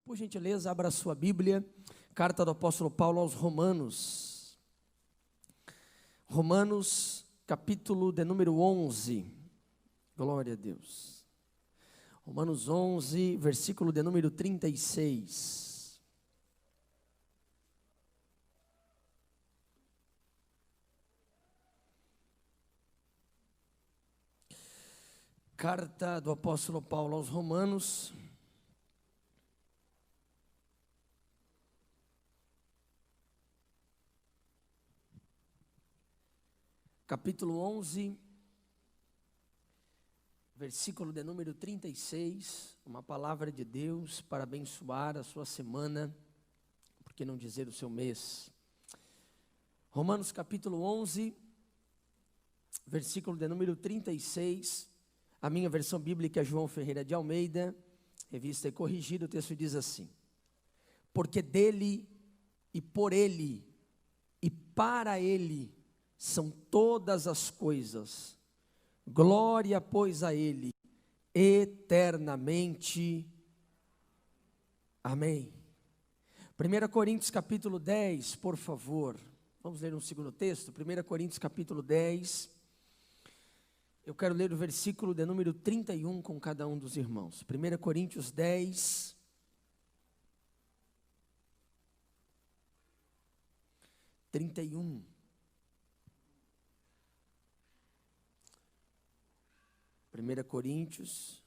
Por gentileza, abra a sua Bíblia, carta do apóstolo Paulo aos Romanos. Romanos, capítulo de número 11. Glória a Deus. Romanos 11, versículo de número 36. Carta do apóstolo Paulo aos Romanos, capítulo 11, versículo de número 36, uma palavra de Deus para abençoar a sua semana, por que não dizer o seu mês. Romanos capítulo 11, versículo de número 36, a minha versão bíblica é João Ferreira de Almeida, revista e corrigida, o texto diz assim: porque dele e por ele e para ele são todas as coisas, glória pois a ele eternamente, amém. 1 Coríntios capítulo 10, por favor, vamos ler um segundo texto, 1 Coríntios capítulo 10, eu quero ler o versículo de número 31 com cada um dos irmãos. 1 Coríntios 10, 31. Primeira Coríntios,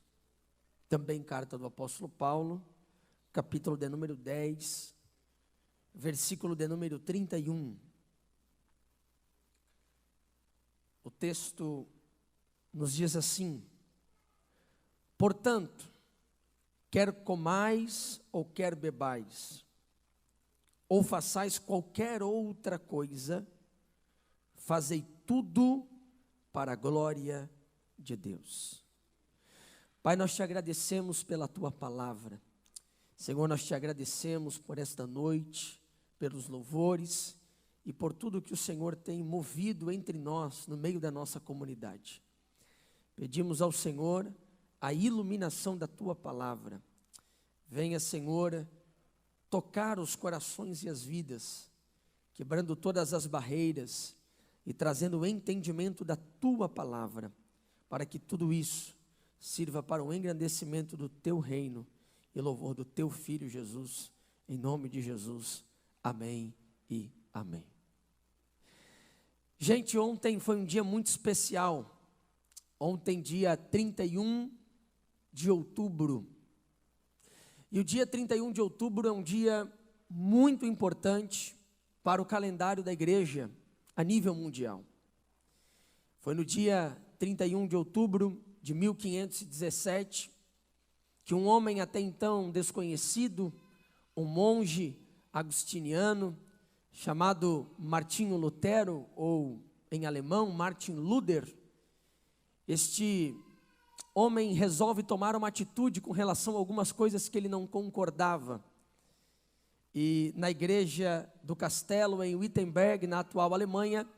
também carta do apóstolo Paulo, capítulo de número 10, versículo de número 31. O texto nos diz assim: portanto, quer comais ou quer bebais, ou façais qualquer outra coisa, fazei tudo para a glória de Deus. Pai, nós te agradecemos pela tua palavra. Senhor, nós te agradecemos por esta noite, pelos louvores e por tudo que o Senhor tem movido entre nós, no meio da nossa comunidade. Pedimos ao Senhor a iluminação da tua palavra. Venha, Senhor, tocar os corações e as vidas, quebrando todas as barreiras e trazendo o entendimento da tua palavra, para que tudo isso sirva para o engrandecimento do teu reino e louvor do teu Filho Jesus, em nome de Jesus, amém e amém. Gente, ontem foi um dia muito especial, ontem dia 31 de outubro, e o dia 31 de outubro é um dia muito importante para o calendário da igreja a nível mundial. Foi no dia 31 de outubro de 1517, que um homem até então desconhecido, um monge agustiniano, chamado Martinho Lutero, ou em alemão, Martin Luther, este homem resolve tomar uma atitude com relação a algumas coisas que ele não concordava. E na igreja do castelo em Wittenberg, na atual Alemanha,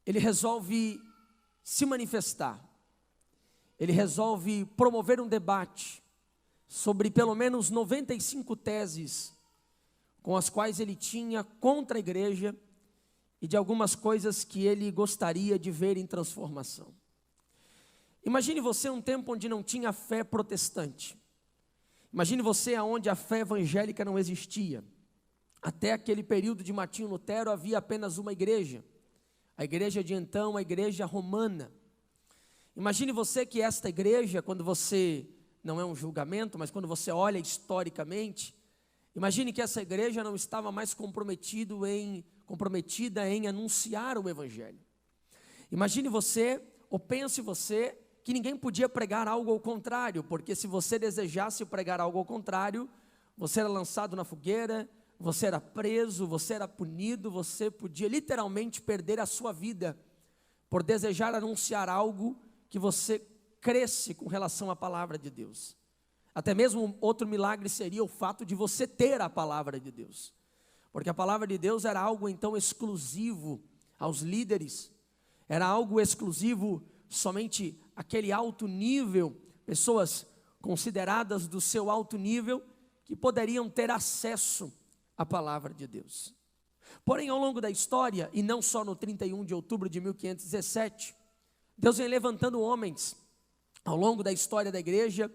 ele resolve se manifestar, ele resolve promover um debate sobre pelo menos 95 teses com as quais ele tinha contra a igreja e de algumas coisas que ele gostaria de ver em transformação. Imagine você um tempo onde não tinha fé protestante, imagine você onde a fé evangélica não existia. Até aquele período de Martinho Lutero havia apenas uma igreja, a igreja de então, a igreja romana. Imagine você que esta igreja, quando você, não é um julgamento, mas quando você olha historicamente, imagine que essa igreja não estava mais comprometida em anunciar o evangelho. Imagine você, ou pense você, que ninguém podia pregar algo ao contrário, porque se você desejasse pregar algo ao contrário, você era lançado na fogueira, você era preso, você era punido, você podia literalmente perder a sua vida por desejar anunciar algo que você cresce com relação à palavra de Deus. Até mesmo outro milagre seria o fato de você ter a palavra de Deus, porque a palavra de Deus era algo então exclusivo aos líderes, era algo exclusivo somente àquele alto nível, pessoas consideradas do seu alto nível, que poderiam ter acesso à palavra de Deus. Porém, ao longo da história, e não só no 31 de outubro de 1517, Deus vem levantando homens, ao longo da história da igreja,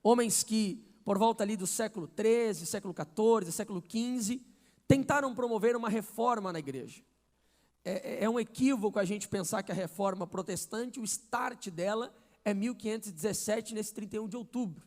homens que, por volta ali do século 13, século 14, século 15, tentaram promover uma reforma na igreja. É um equívoco a gente pensar que a reforma protestante, o start dela é 1517, nesse 31 de outubro.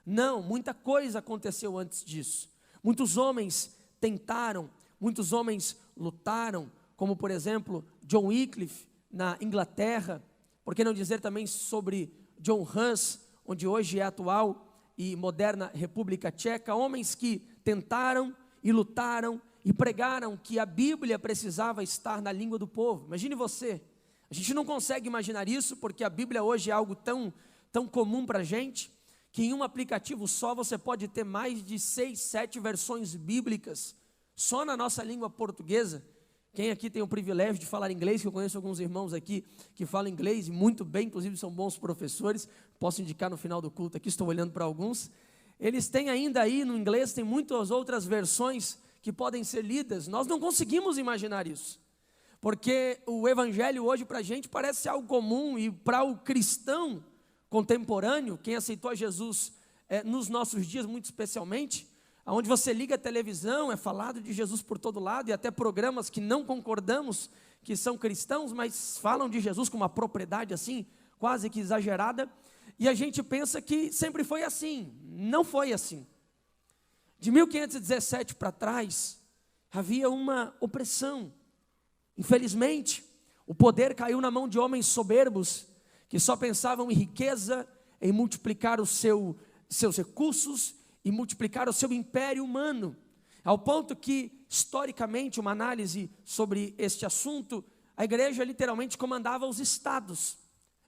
Não, muita coisa aconteceu antes disso. Muitos homens tentaram, muitos homens lutaram, como por exemplo, John Wycliffe na Inglaterra, por que não dizer também sobre John Hus, onde hoje é a atual e moderna República Tcheca, homens que tentaram e lutaram e pregaram que a Bíblia precisava estar na língua do povo. Imagine você, a gente não consegue imaginar isso, porque a Bíblia hoje é algo tão comum para a gente, que em um aplicativo só você pode ter mais de 6, 7 versões bíblicas, só na nossa língua portuguesa. Quem aqui tem o privilégio de falar inglês, que eu conheço alguns irmãos aqui que falam inglês muito bem, inclusive são bons professores, posso indicar no final do culto aqui, estou olhando para alguns. Eles têm ainda aí no inglês, tem muitas outras versões que podem ser lidas. Nós não conseguimos imaginar isso, porque o evangelho hoje para a gente parece algo comum, e para o cristão contemporâneo, quem aceitou a Jesus nos nossos dias muito especialmente, onde você liga a televisão, é falado de Jesus por todo lado, e até programas que não concordamos, que são cristãos, mas falam de Jesus com uma propriedade assim, quase que exagerada, e a gente pensa que sempre foi assim. Não foi assim. De 1517 para trás, havia uma opressão. Infelizmente, o poder caiu na mão de homens soberbos, que só pensavam em riqueza, em multiplicar os seus recursos, e multiplicar o seu império humano, ao ponto que, historicamente, uma análise sobre este assunto, a igreja literalmente comandava os estados.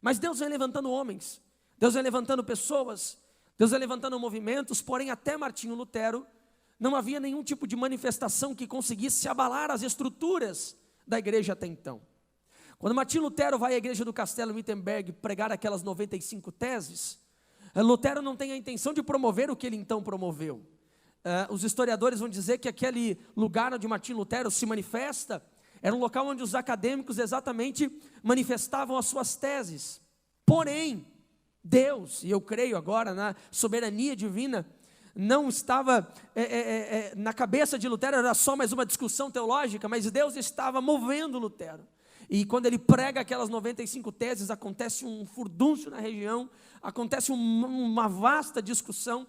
Mas Deus vem levantando homens, Deus vem levantando pessoas, Deus vem levantando movimentos, porém até Martinho Lutero, não havia nenhum tipo de manifestação que conseguisse abalar as estruturas da igreja até então. Quando Martinho Lutero vai à igreja do Castelo Wittenberg pregar aquelas 95 teses, Lutero não tem a intenção de promover o que ele então promoveu. Os historiadores vão dizer que aquele lugar onde Martinho Lutero se manifesta era um local onde os acadêmicos exatamente manifestavam as suas teses. Porém, Deus, e eu creio agora na soberania divina, não estava na cabeça de Lutero, era só mais uma discussão teológica, mas Deus estava movendo Lutero. E quando ele prega aquelas 95 teses, acontece um furdúncio na região, acontece uma vasta discussão.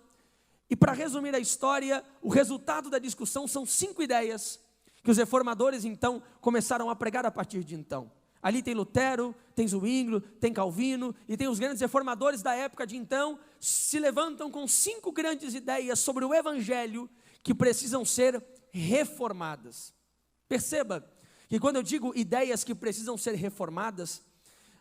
E para resumir a história, o resultado da discussão são 5 ideias que os reformadores então começaram a pregar a partir de então. Ali tem Lutero, tem Zwinglio, tem Calvino, e tem os grandes reformadores da época de então, se levantam com 5 grandes ideias sobre o evangelho que precisam ser reformadas. Perceba que quando eu digo ideias que precisam ser reformadas,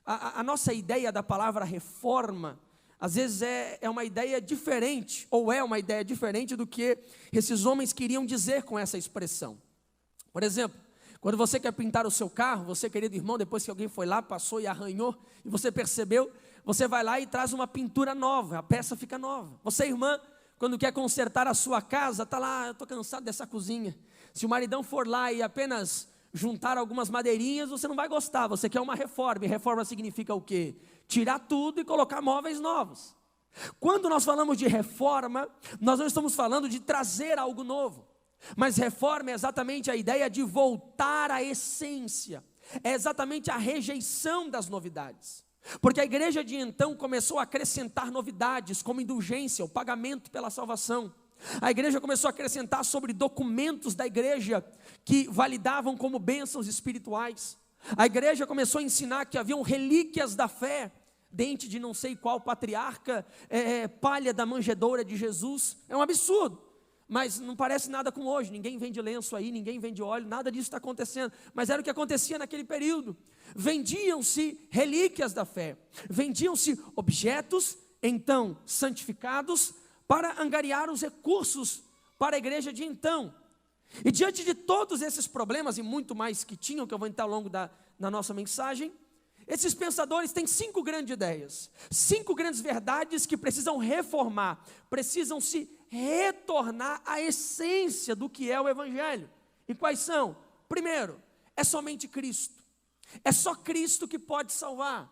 a nossa ideia da palavra reforma, às vezes é uma ideia diferente, ou é uma ideia diferente do que esses homens queriam dizer com essa expressão. Por exemplo, quando você quer pintar o seu carro, você, querido irmão, depois que alguém foi lá, passou e arranhou, e você percebeu, você vai lá e traz uma pintura nova, a peça fica nova. Você, irmã, quando quer consertar a sua casa, está lá, eu estou cansado dessa cozinha. Se o maridão for lá e apenas juntar algumas madeirinhas, você não vai gostar, você quer uma reforma, e reforma significa o quê? Tirar tudo e colocar móveis novos. Quando nós falamos de reforma, nós não estamos falando de trazer algo novo, mas reforma é exatamente a ideia de voltar à essência, é exatamente a rejeição das novidades, porque a igreja de então começou a acrescentar novidades, como indulgência, o pagamento pela salvação. A igreja começou a acrescentar sobre documentos da igreja que validavam como bênçãos espirituais. A igreja começou a ensinar que haviam relíquias da fé, dente de não sei qual patriarca, palha da manjedoura de Jesus. É um absurdo, mas não parece nada com hoje. Ninguém vende lenço aí, ninguém vende óleo, nada disso está acontecendo, mas era o que acontecia naquele período. Vendiam-se relíquias da fé, vendiam-se objetos então santificados para angariar os recursos para a igreja de então. E diante de todos esses problemas e muito mais que tinham, que eu vou entrar ao longo da nossa mensagem, esses pensadores têm 5 grandes ideias, 5 grandes verdades que precisam reformar, precisam se retornar à essência do que é o Evangelho. E quais são? Primeiro, é somente Cristo. É só Cristo que pode salvar.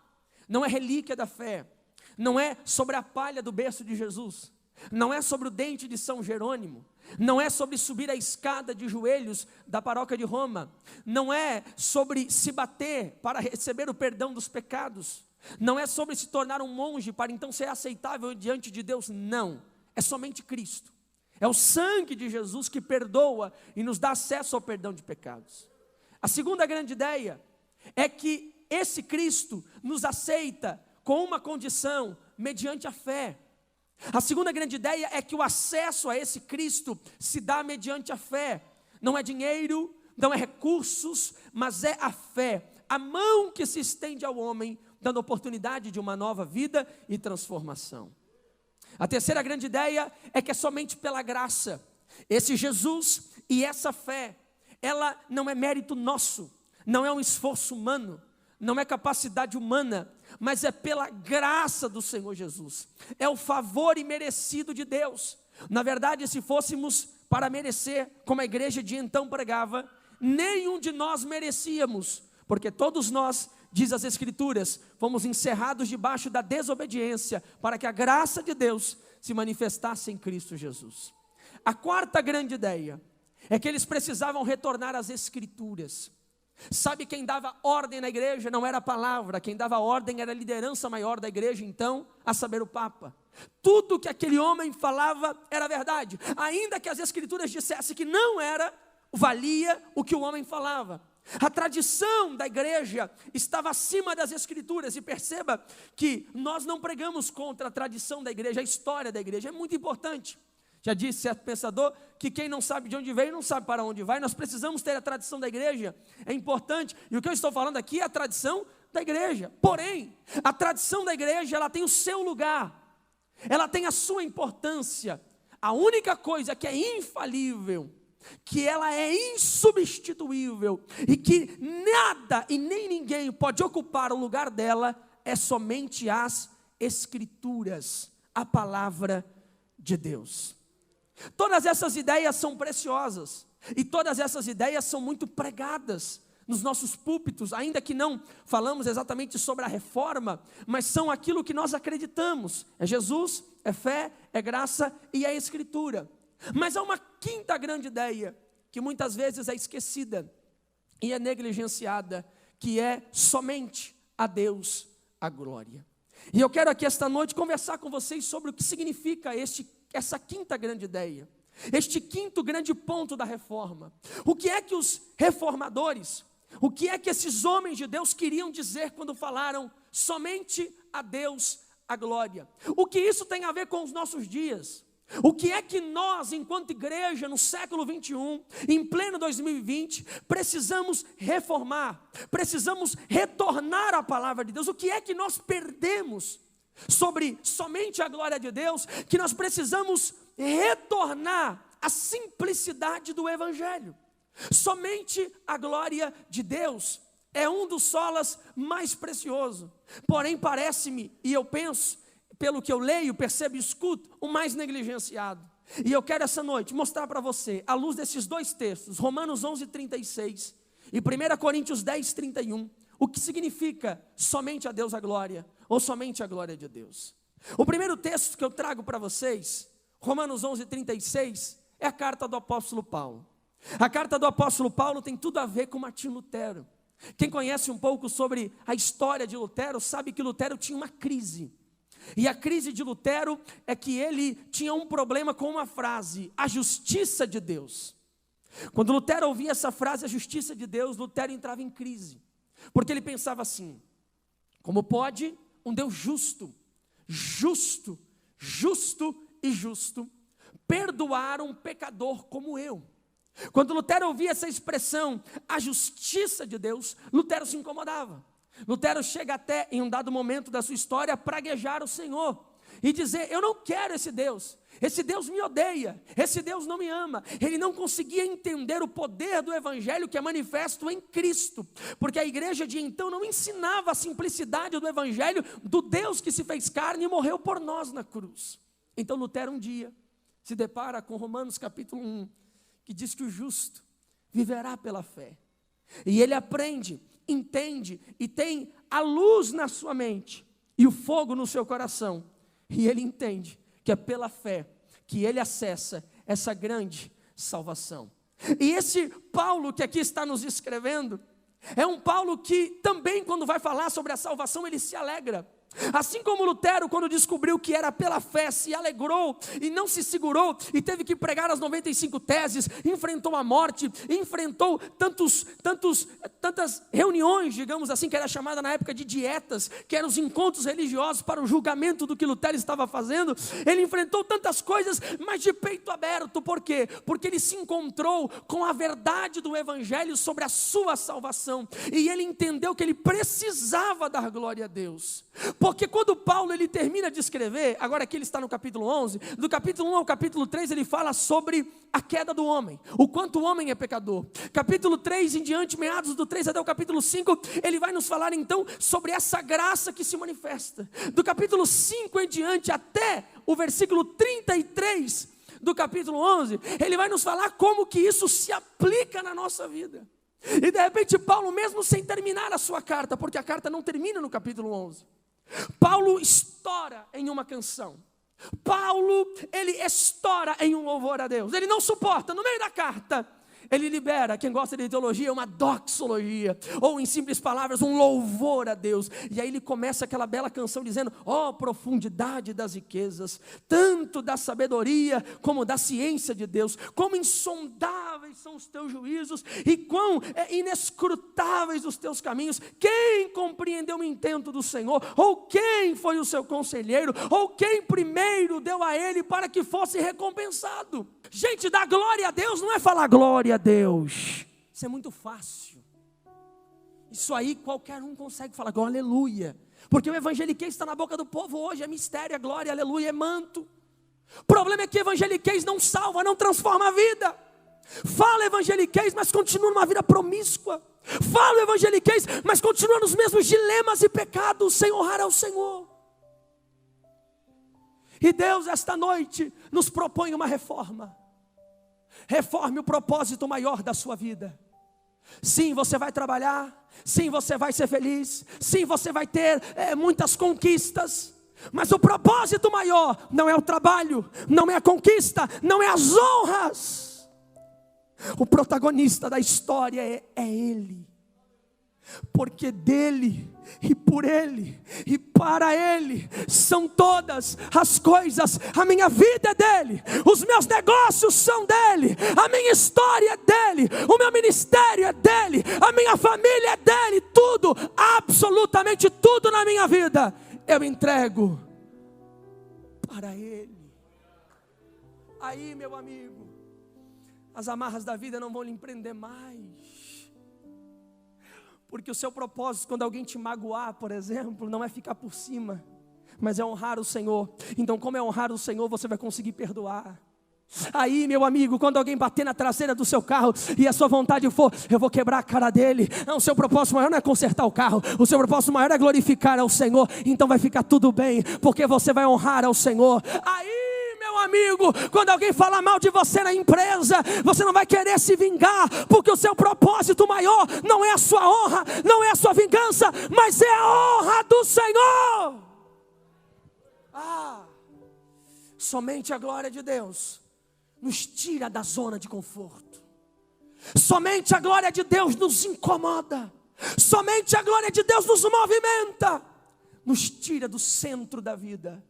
Não é relíquia da fé. Não é sobre a palha do berço de Jesus. Não é sobre o dente de São Jerônimo. Não é sobre subir a escada de joelhos da paróquia de Roma. Não é sobre se bater para receber o perdão dos pecados. Não é sobre se tornar um monge para então ser aceitável diante de Deus. Não, é somente Cristo. É o sangue de Jesus que perdoa e nos dá acesso ao perdão de pecados. A segunda grande ideia é que esse Cristo nos aceita com uma condição, mediante a fé. A segunda grande ideia é que o acesso a esse Cristo se dá mediante a fé. Não é dinheiro, não é recursos, mas é a fé. A mão que se estende ao homem, dando oportunidade de uma nova vida e transformação. A terceira grande ideia é que é somente pela graça. Esse Jesus e essa fé, ela não é mérito nosso, não é um esforço humano, não é capacidade humana, mas é pela graça do Senhor Jesus. É o favor imerecido de Deus. Na verdade, se fôssemos para merecer, como a igreja de então pregava, nenhum de nós merecíamos, porque todos nós, diz as Escrituras, fomos encerrados debaixo da desobediência, para que a graça de Deus se manifestasse em Cristo Jesus. A quarta grande ideia é que eles precisavam retornar às Escrituras. Sabe quem dava ordem na igreja? Não era a palavra, quem dava ordem era a liderança maior da igreja, então, a saber, o Papa. Tudo que aquele homem falava era verdade, ainda que as Escrituras dissessem que não era, valia o que o homem falava. A tradição da igreja estava acima das Escrituras, e perceba que nós não pregamos contra a tradição da igreja, a história da igreja é muito importante. Já disse certo pensador que quem não sabe de onde veio não sabe para onde vai. Nós precisamos ter a tradição da igreja, é importante. E o que eu estou falando aqui é a tradição da igreja. Porém, a tradição da igreja, ela tem o seu lugar, ela tem a sua importância. A única coisa que é infalível, que ela é insubstituível e que nada e nem ninguém pode ocupar o lugar dela, é somente as Escrituras, a palavra de Deus. Todas essas ideias são preciosas e todas essas ideias são muito pregadas nos nossos púlpitos, ainda que não falamos exatamente sobre a reforma, mas são aquilo que nós acreditamos. É Jesus, é fé, é graça e é Escritura. Mas há uma quinta grande ideia que muitas vezes é esquecida e é negligenciada, que é somente a Deus a glória. E eu quero aqui esta noite conversar com vocês sobre o que significa essa quinta grande ideia, este quinto grande ponto da reforma. O que é que os reformadores, o que é que esses homens de Deus queriam dizer quando falaram somente a Deus a glória? O que isso tem a ver com os nossos dias? O que é que nós, enquanto igreja, no século 21, em pleno 2020, precisamos reformar, precisamos retornar à palavra de Deus? O que é que nós perdemos sobre somente a glória de Deus, que nós precisamos retornar à simplicidade do Evangelho? Somente a glória de Deus é um dos solas mais preciosos, porém parece-me, e eu penso, pelo que eu leio, percebo e escuto, o mais negligenciado. E eu quero essa noite mostrar para você, à luz desses dois textos, Romanos 11:36 e 1 Coríntios 10:31, o que significa somente a Deus a glória, ou somente a glória de Deus. O primeiro texto que eu trago para vocês, Romanos 11:36, é a carta do apóstolo Paulo. A carta do apóstolo Paulo tem tudo a ver com Martim Lutero. Quem conhece um pouco sobre a história de Lutero, sabe que Lutero tinha uma crise. E a crise de Lutero é que ele tinha um problema com uma frase, a justiça de Deus. Quando Lutero ouvia essa frase, a justiça de Deus, Lutero entrava em crise. Porque ele pensava assim: como pode um Deus justo e justo perdoar um pecador como eu? Quando Lutero ouvia essa expressão, a justiça de Deus, Lutero se incomodava. Lutero chega até, em um dado momento da sua história, a praguejar o Senhor e dizer: eu não quero esse Deus me odeia, esse Deus não me ama. Ele não conseguia entender o poder do Evangelho que é manifesto em Cristo, porque a igreja de então não ensinava a simplicidade do Evangelho, do Deus que se fez carne e morreu por nós na cruz. Então Lutero um dia se depara com Romanos capítulo 1, que diz que o justo viverá pela fé. E ele aprende, entende e tem a luz na sua mente e o fogo no seu coração. E ele entende que é pela fé que ele acessa essa grande salvação. E esse Paulo que aqui está nos escrevendo, é um Paulo que também, quando vai falar sobre a salvação, ele se alegra. Assim como Lutero, quando descobriu que era pela fé, se alegrou e não se segurou e teve que pregar as 95 teses, enfrentou a morte, enfrentou tantas reuniões, digamos assim, que era chamada na época de dietas, que eram os encontros religiosos para o julgamento do que Lutero estava fazendo. Ele enfrentou tantas coisas, mas de peito aberto. Por quê? Porque ele se encontrou com a verdade do Evangelho sobre a sua salvação, e ele entendeu que ele precisava dar glória a Deus. Porque quando Paulo ele termina de escrever, agora aqui ele está no capítulo 11, do capítulo 1 ao capítulo 3 ele fala sobre a queda do homem, o quanto o homem é pecador. Capítulo 3 em diante, meados do 3 até o capítulo 5, ele vai nos falar então sobre essa graça que se manifesta. Do capítulo 5 em diante até o versículo 33 do capítulo 11, ele vai nos falar como que isso se aplica na nossa vida. E de repente Paulo, mesmo sem terminar a sua carta, porque a carta não termina no capítulo 11, Paulo estoura em uma canção. Paulo, ele estoura em um louvor a Deus. Ele não suporta, no meio da carta, ele libera, quem gosta de teologia, uma doxologia, ou em simples palavras, um louvor a Deus. E aí ele começa aquela bela canção dizendo: ó profundidade das riquezas, tanto da sabedoria como da ciência de Deus, como insondáveis são os teus juízos e quão inescrutáveis os teus caminhos. Quem compreendeu o intento do Senhor? Ou quem foi o seu conselheiro? Ou quem primeiro deu a ele para que fosse recompensado? Gente, dar glória a Deus não é falar glória a Deus. Isso é muito fácil. Isso aí qualquer um consegue falar aleluia. Porque o evangeliquez está na boca do povo hoje, é mistério, é glória, aleluia, é manto. O problema é que evangeliquez não salva, não transforma a vida. Fala evangeliquez, mas continua numa vida promíscua. Fala evangeliquez, mas continua nos mesmos dilemas e pecados, sem honrar ao Senhor. E Deus esta noite nos propõe uma reforma. Reforme o propósito maior da sua vida. Sim, você vai trabalhar. Sim, você vai ser feliz. Sim, você vai ter muitas conquistas. Mas o propósito maior não é o trabalho, não é a conquista, não é as honras. O protagonista da história é Ele. Porque dele, e por Ele, e para Ele, são todas as coisas. A minha vida é dele, os meus negócios são dele, a minha história é dele, o meu ministério é dele, a minha família é dele. Tudo, absolutamente tudo na minha vida, eu entrego para Ele. Aí, meu amigo, as amarras da vida não vão lhe prender mais. Porque o seu propósito, quando alguém te magoar, por exemplo, não é ficar por cima, mas é honrar o Senhor. Então, como é honrar o Senhor, você vai conseguir perdoar. Aí, meu amigo, quando alguém bater na traseira do seu carro e a sua vontade for: eu vou quebrar a cara dele. Não, o seu propósito maior não é consertar o carro, o seu propósito maior é glorificar ao Senhor. Então vai ficar tudo bem, porque você vai honrar ao Senhor. Aí, meu amigo, quando alguém falar mal de você na empresa, você não vai querer se vingar, porque o seu propósito maior não é a sua honra, não é a sua vingança, mas é a honra do Senhor. Somente a glória de Deus nos tira da zona de conforto. Somente a glória de Deus nos incomoda. Somente a glória de Deus nos movimenta, nos tira do centro da vida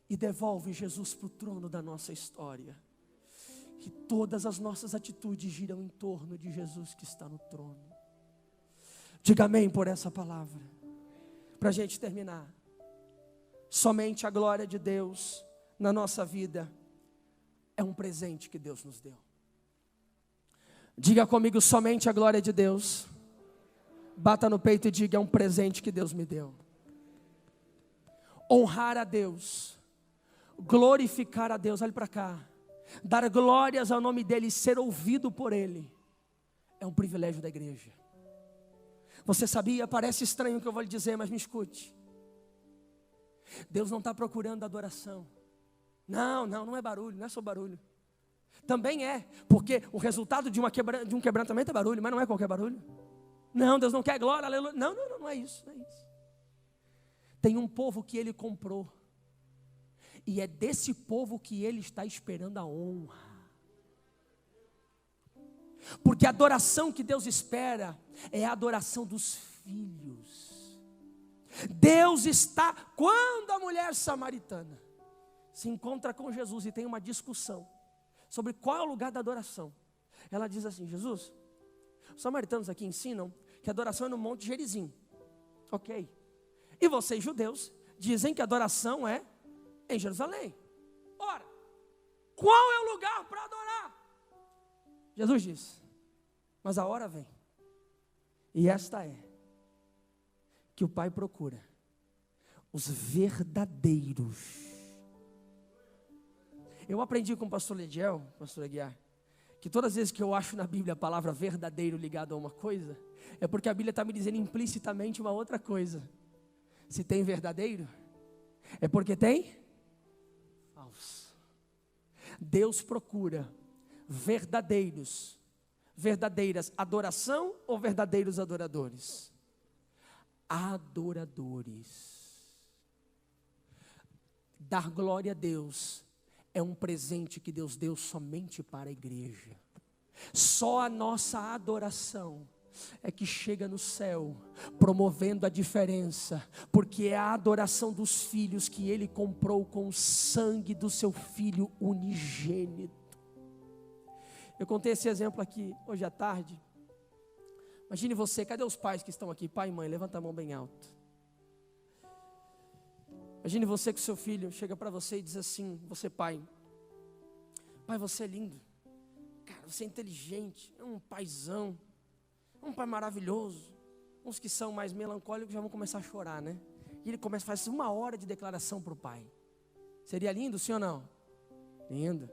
e devolve Jesus para o trono da nossa história. Que todas as nossas atitudes giram em torno de Jesus que está no trono. Diga amém por essa palavra. Para a gente terminar. Somente a glória de Deus na nossa vida é um presente que Deus nos deu. Diga comigo: somente a glória de Deus. Bata no peito e diga: é um presente que Deus me deu. Honrar a Deus, glorificar a Deus, olhe para cá, dar glórias ao nome dEle e ser ouvido por Ele, é um privilégio da igreja. Você sabia? Parece estranho o que eu vou lhe dizer, mas me escute. Deus não está procurando adoração, Não é barulho, não é só barulho. Também é, porque o resultado de um quebrantamento é barulho, mas não é qualquer barulho. Não, Deus não quer glória, aleluia. Não é isso, não é isso. Tem um povo que Ele comprou, e é desse povo que Ele está esperando a honra. Porque a adoração que Deus espera é a adoração dos filhos. Deus está, quando a mulher samaritana se encontra com Jesus e tem uma discussão sobre qual é o lugar da adoração, ela diz assim: Jesus, os samaritanos aqui ensinam que a adoração é no Monte Gerizim, ok, e vocês judeus dizem que a adoração é em Jerusalém. Ora, qual é o lugar para adorar? Jesus diz: mas a hora vem, e esta é, que o Pai procura os verdadeiros. Eu aprendi com o pastor Lediel, pastor Aguiar, que todas as vezes que eu acho na Bíblia a palavra verdadeiro ligado a uma coisa, é porque a Bíblia está me dizendo implicitamente uma outra coisa. Se tem verdadeiro, é porque tem falso. Deus procura verdadeiras adoração ou verdadeiros adoradores? Adoradores. Dar glória a Deus é um presente que Deus deu somente para a igreja. Só a nossa adoração é que chega no céu, promovendo a diferença, porque é a adoração dos filhos que Ele comprou com o sangue do seu Filho unigênito. Eu contei esse exemplo aqui hoje à tarde. Imagine você, cadê os pais que estão aqui? Pai e mãe, levanta a mão bem alto. Imagine você que o seu filho chega para você e diz assim, você pai, você é lindo, cara, você é inteligente, é um paizão, um pai maravilhoso. Uns que são mais melancólicos já vão começar a chorar, né? E ele faz 1 hora de declaração para o pai. Seria lindo, sim ou não? Lindo.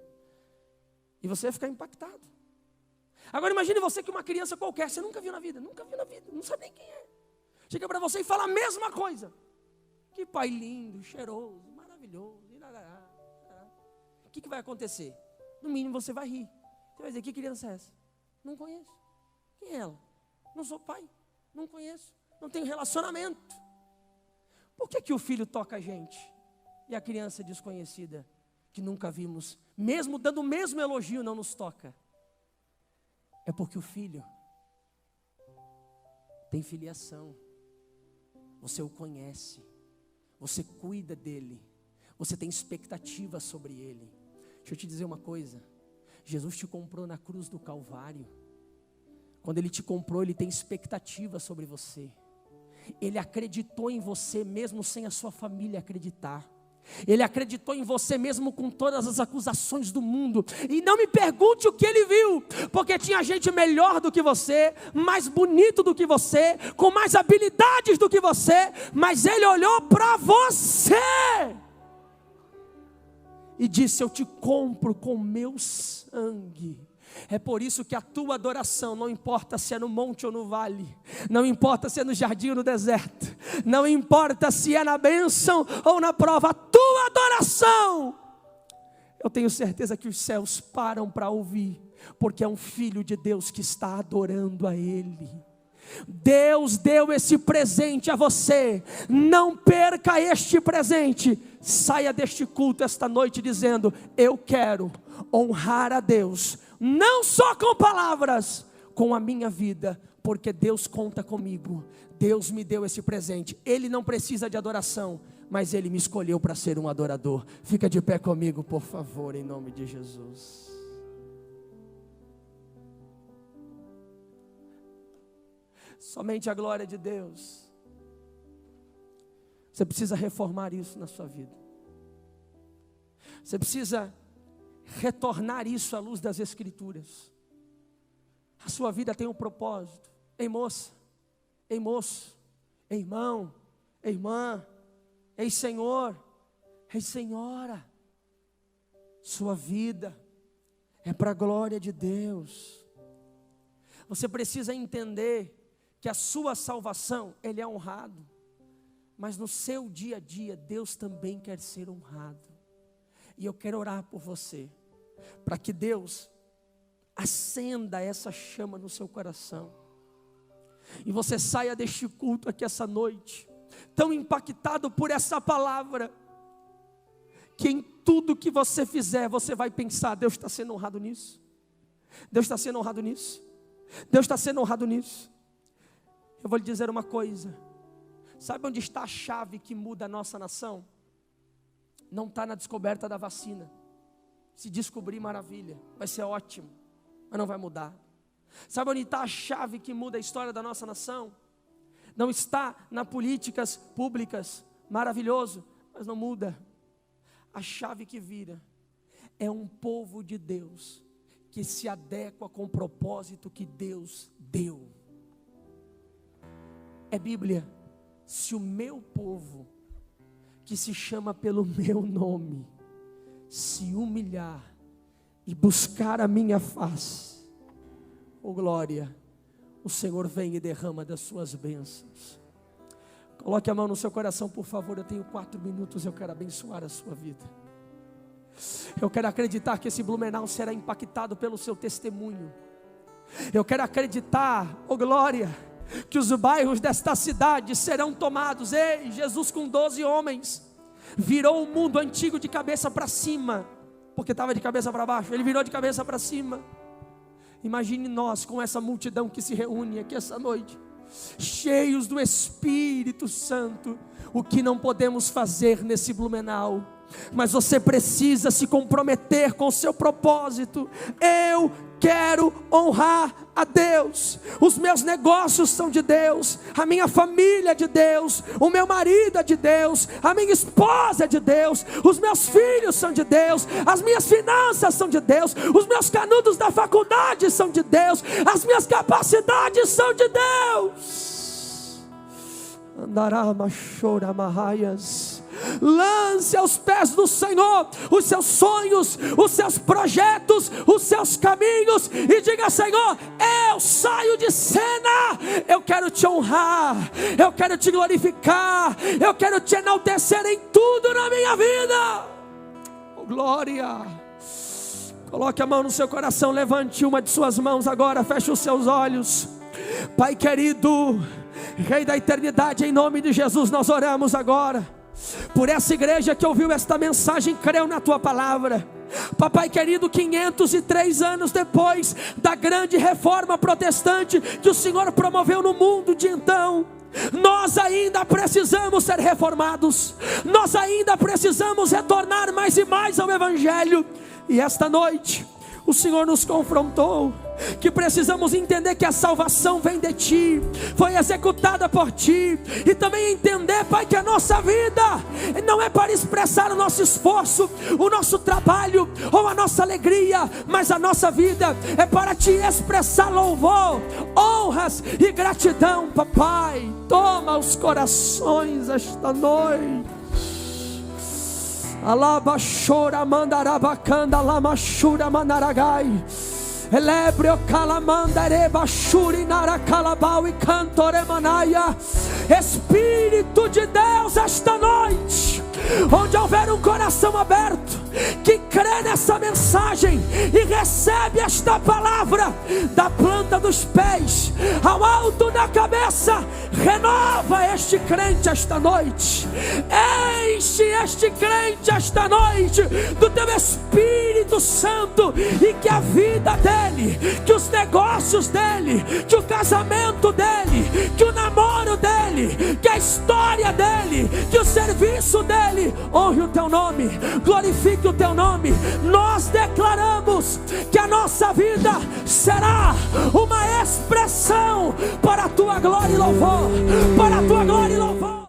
E você vai ficar impactado. Agora imagine você que uma criança qualquer, você nunca viu na vida, não sabe nem quem é. Chega para você e fala a mesma coisa. Que pai lindo, cheiroso, maravilhoso. O que vai acontecer? No mínimo você vai rir. Você vai dizer, que criança é essa? Não conheço. Quem é ela? Não sou pai, não conheço, não tenho relacionamento. Por que o filho toca a gente? E a criança desconhecida, que nunca vimos, mesmo dando o mesmo elogio, não nos toca? É porque o filho tem filiação. Você o conhece. Você cuida dele, você tem expectativa sobre ele. Deixa eu te dizer uma coisa, Jesus te comprou na cruz do Calvário. Quando Ele te comprou, Ele tem expectativa sobre você. Ele acreditou em você mesmo sem a sua família acreditar. Ele acreditou em você mesmo com todas as acusações do mundo. E não me pergunte o que Ele viu, porque tinha gente melhor do que você, mais bonito do que você, com mais habilidades do que você, mas Ele olhou para você e disse: eu te compro com meu sangue. É por isso que a tua adoração, não importa se é no monte ou no vale, não importa se é no jardim ou no deserto, não importa se é na bênção ou na prova, a tua adoração, eu tenho certeza que os céus param para ouvir, porque é um filho de Deus que está adorando a Ele. Deus deu esse presente a você, não perca este presente. Saia deste culto esta noite dizendo: eu quero honrar a Deus, não só com palavras, com a minha vida, porque Deus conta comigo. Deus me deu esse presente. Ele não precisa de adoração, mas Ele me escolheu para ser um adorador. Fica de pé comigo, por favor, em nome de Jesus. Somente a glória de Deus. Você precisa reformar isso na sua vida. Você precisa retornar isso à luz das Escrituras. A sua vida tem um propósito. Ei moça, ei moço, ei irmão, ei irmã, ei senhor, ei senhora. Sua vida é para a glória de Deus. Você precisa entender que a sua salvação, Ele é honrado, mas no seu dia a dia, Deus também quer ser honrado. E eu quero orar por você, para que Deus acenda essa chama no seu coração, e você saia deste culto aqui essa noite, tão impactado por essa palavra, que em tudo que você fizer, você vai pensar: Deus está sendo honrado nisso, Deus está sendo honrado nisso, Deus está sendo honrado nisso. Eu vou lhe dizer uma coisa: sabe onde está a chave que muda a nossa nação? Não está na descoberta da vacina. Se descobrir, maravilha, vai ser ótimo, mas não vai mudar. Sabe onde está a chave que muda a história da nossa nação? Não está nas políticas públicas, maravilhoso, mas não muda. A chave que vira é um povo de Deus que se adequa com o propósito que Deus deu. É Bíblia. Se o meu povo, que se chama pelo meu nome, se humilhar e buscar a minha face, oh glória, o Senhor vem e derrama das suas bênçãos. Coloque a mão no seu coração, por favor. Eu tenho 4 minutos, eu quero abençoar a sua vida. Eu quero acreditar que esse Blumenau será impactado pelo seu testemunho. Eu quero acreditar, oh glória, que os bairros desta cidade serão tomados. Ei, Jesus com 12 homens virou o mundo antigo de cabeça para cima, porque estava de cabeça para baixo, ele virou de cabeça para cima. Imagine nós com essa multidão que se reúne aqui essa noite, cheios do Espírito Santo. O que não podemos fazer nesse Blumenau, mas você precisa se comprometer com o seu propósito. Eu quero honrar a Deus, os meus negócios são de Deus, a minha família é de Deus, o meu marido é de Deus, a minha esposa é de Deus, os meus filhos são de Deus, as minhas finanças são de Deus, os meus canudos da faculdade são de Deus, as minhas capacidades são de Deus. Andarama chora marraias. Lance aos pés do Senhor os seus sonhos, os seus projetos, os seus caminhos, e diga: Senhor, eu saio de cena, eu quero te honrar, eu quero te glorificar, eu quero te enaltecer em tudo na minha vida. Oh glória. Coloque a mão no seu coração, levante uma de suas mãos agora, feche os seus olhos. Pai querido, Rei da eternidade, em nome de Jesus nós oramos agora por essa igreja que ouviu esta mensagem, creu na tua palavra. Papai querido, 503 anos depois da grande reforma protestante que o Senhor promoveu no mundo de então, nós ainda precisamos ser reformados, nós ainda precisamos retornar mais e mais ao Evangelho. E esta noite o Senhor nos confrontou, que precisamos entender que a salvação vem de Ti, foi executada por Ti, e também entender, Pai, que a nossa vida não é para expressar o nosso esforço, o nosso trabalho ou a nossa alegria, mas a nossa vida é para Te expressar louvor, honras e gratidão. Papai, toma os corações esta noite. Alaba chora mandarabacanda lama chura manaragai. Elebreo calamandareba churi naracalabau e cantoremanaia. Espírito de Deus, esta noite, onde houver um coração aberto, que crê nessa mensagem e recebe esta palavra, da planta dos pés ao alto da cabeça, renova este crente esta noite, enche este crente esta noite do teu Espírito Santo, e que a vida dele, que os negócios dele, que o casamento dele, que o namoro dele, que a história dele, que o serviço dele honre o teu nome, glorifique o teu nome. Nós declaramos que a nossa vida será uma expressão para a tua glória e louvor, para